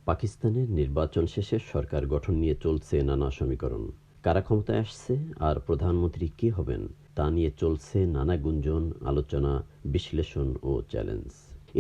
পাকিস্তানের নির্বাচন শেষে সরকার গঠন নিয়ে চলছে নানা সমীকরণ। কারা ক্ষমতায় আসছে আর প্রধানমন্ত্রী কে হবেন তা নিয়ে চলছে নানা গুঞ্জন, আলোচনা, বিশ্লেষণ ও চ্যালেঞ্জ।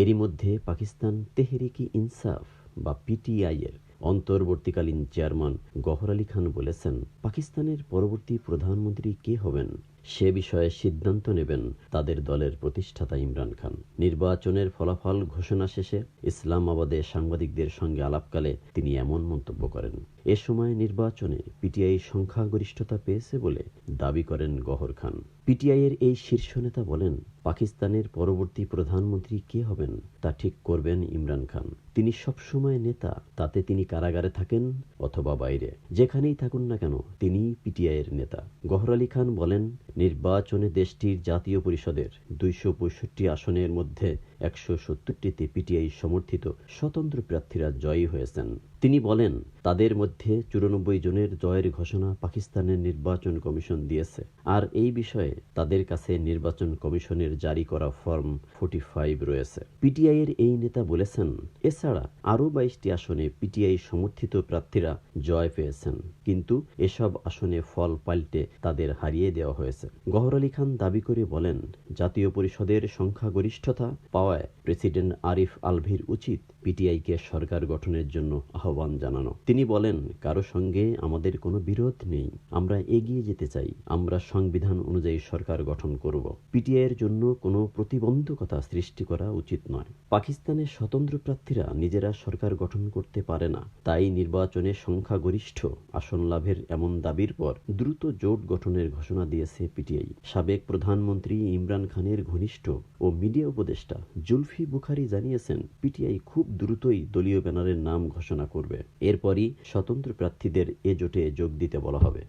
এরই মধ্যে পাকিস্তান তেহরিক ই ইনসাফ বা পিটিআই এর অন্তর্বর্তীকালীন চেয়ারম্যান গওহর আলী খান বলেছেন, পাকিস্তানের পরবর্তী প্রধানমন্ত্রী কে হবেন সে বিষয়ে সিদ্ধান্ত নেবেন তাদের দলের প্রতিষ্ঠাতা ইমরান খান। নির্বাচনের ফলাফল ঘোষণা শেষে ইসলামাবাদে সাংবাদিকদের সঙ্গে আলাপকালে তিনি এমন মন্তব্য করেন। এ সময় নির্বাচনে পিটিআই সংখ্যাগরিষ্ঠতা পেয়েছে বলে দাবি করেন গওহর খান। পিটিআই এর এই শীর্ষ নেতা বলেন, পাকিস্তানের পরবর্তী প্রধানমন্ত্রী কে হবেন তা ঠিক করবেন ইমরান খান। তিনি সবসময় নেতা, তাতে তিনি কারাগারে থাকেন অথবা বাইরে, যেখানেই থাকুন না কেন তিনি পিটিআই এর নেতা। গওহর আলী খান বলেন, নির্বাচনে দেশটির জাতীয় পরিষদের 265 আসনের মধ্যে 170টিতে পিটিআই সমর্থিত স্বতন্ত্র প্রার্থীরা জয়ী হয়েছেন। তিনি বলেন, তাদের মধ্যে 94 জনের জয়ের ঘোষণা পাকিস্তানের নির্বাচন কমিশন দিয়েছে, আর এই বিষয়ে তাদের কাছে নির্বাচন কমিশনের জারি করা ফর্ম 45 রয়েছে। পিটিআই এর এই নেতা বলেছেন, এছাড়া আরও 22টি আসনে পিটিআই সমর্থিত প্রার্থীরা জয় পেয়েছেন, কিন্তু এসব আসনে ফল পাল্টে তাদের হারিয়ে দেওয়া হয়েছে। গওহর আলী খান দাবি করে বলেন, জাতীয় পরিষদের সংখ্যাগরিষ্ঠতা পাওয়ায় প্রেসিডেন্ট আরিফ আলভির উচিত পিটিআইকে সরকার গঠনের জন্য আহ্বান জানানো। তিনি বলেন, কারো সঙ্গে আমাদের কোনো বিরোধ নেই, আমরা এগিয়ে যেতে চাই, আমরা সংবিধান অনুযায়ী সরকার গঠন করব। পিটিআই এর জন্য কোনো প্রতিবন্ধকতা সৃষ্টি করা উচিত নয়। পাকিস্তানের স্বতন্ত্র প্রার্থীরা নিজেরা সরকার গঠন করতে পারে না, তাই নির্বাচনে সংখ্যাগরিষ্ঠ আসন লাভের এমন দাবির পর দ্রুত জোট গঠনের ঘোষণা দিয়েছে পিটিআই। সাবেক প্রধানমন্ত্রী ইমরান খানের ঘনিষ্ঠ ও মিডিয়া উপদেষ্টা জুলফি বুখারী জানিয়েছেন, পিটিআই খুব দ্রুতই দলীয় ব্যানারের নাম ঘোষণা করবে। এরপরই স্বতন্ত্র প্রার্থীদের এ জোটে যোগ দিতে বলা হবে।